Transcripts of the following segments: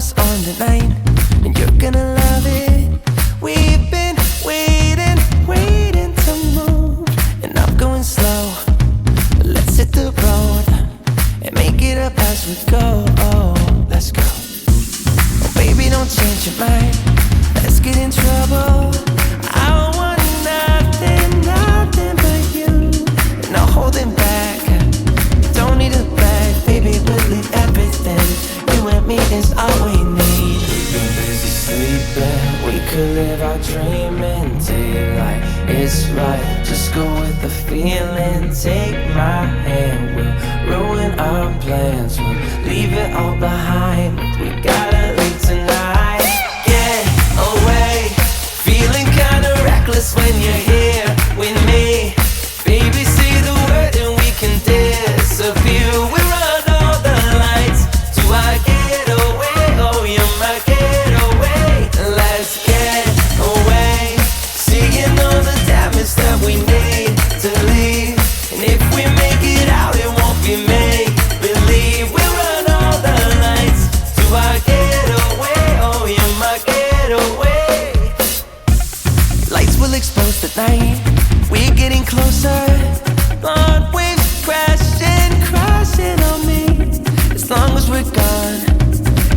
what's on the line, and you're gonna love it. We've been waiting to move, and I'm going slow. Let's hit the road and make it up as we go. Oh, let's go. Oh, baby, don't change your mind. Let's get in trouble. I want nothing but you. No holding back. Don't need a bag, baby. We'll leave everything. You and me is all we need. We've been busy sleeping. We could live our dream in daylight. It's right. Just go with the feeling. Take my hand. We'll ruin our plans. We'll leave it all behind. We gotta leave tonight. Get away. Feeling kinda reckless when you're here with me. Baby, say the word and we can disappear. We run all the lights to our getaway. Oh, you're my getaway. Let's get away. Seeing all the damage that we need to leave. And if we make it out, it won't be make believe. We run all the lights to our getaway. Oh, you're my getaway. Lights will expose the night. We're getting closer. Blonde waves crashing on me. As long as we're gone,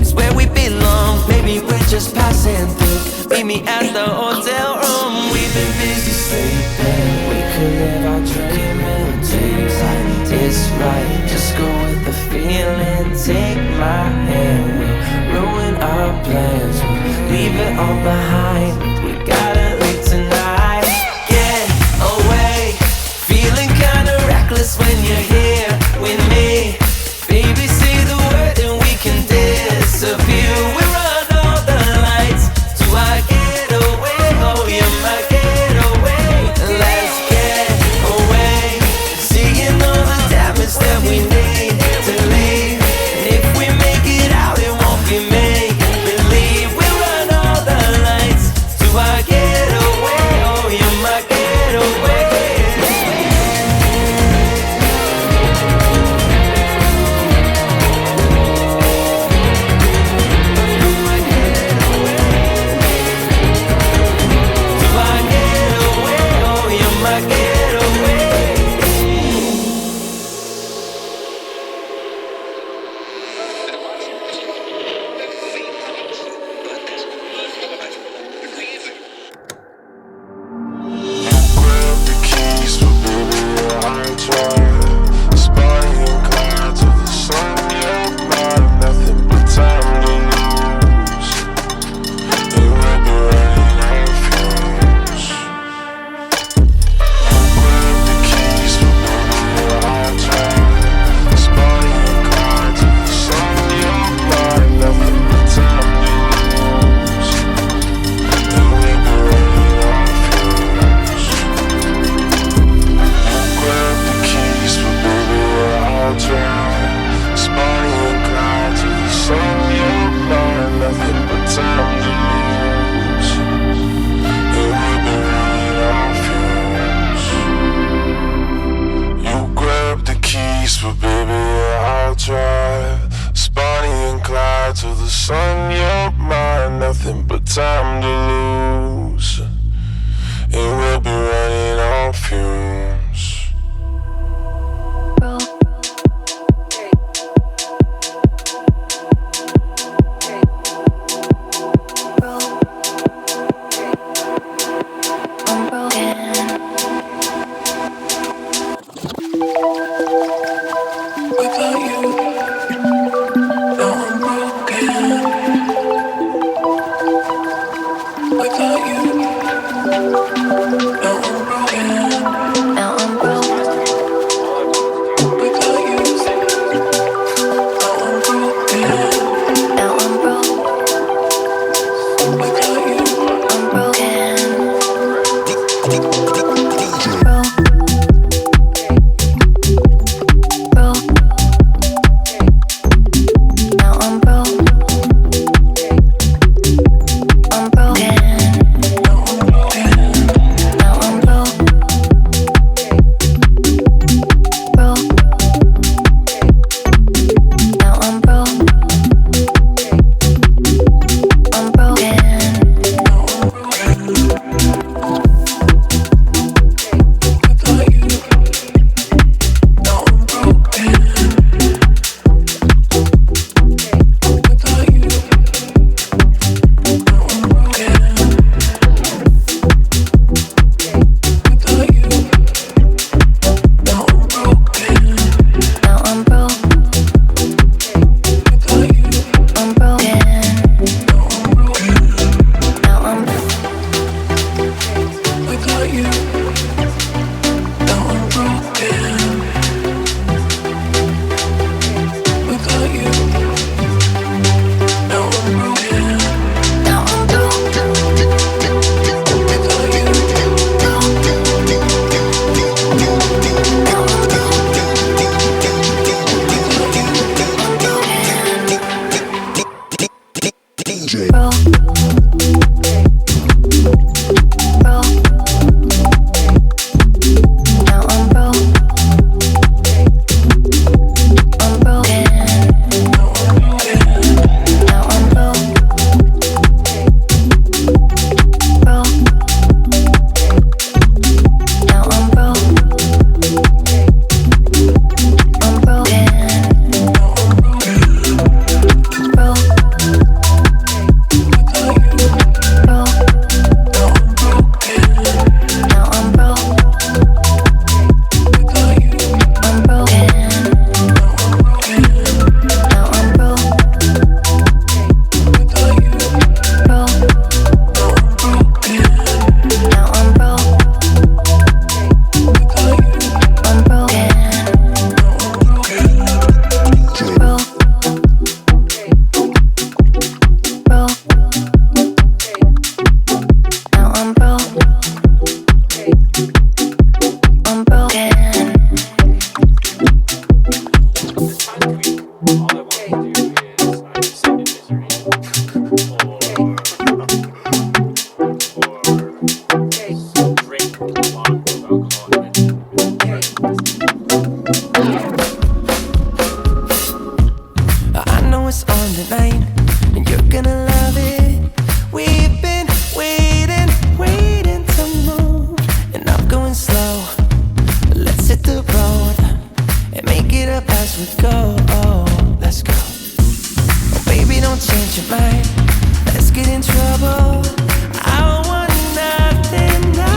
it's where we belong. Maybe we're just passing through. Meet me at the hotel room. We've been busy sleeping. We could live our dream in daylight. It's right. Just go with the feeling. Take my hand. We'll ruin our plans. We'll leave it all behind. We gotta leave tonight. Get away. Feeling kinda reckless when you're here with me. Baby, say the word and we can disappear. We run all the lights to our getaway. Oh, you're my getaway. Let's get away. Seeing all the damage that we need to leave. And if we make it out, it won't be make believe. We run all the lights to our getaway. Oh, you're my getaway. Time to lose, and we'll be running on fumes.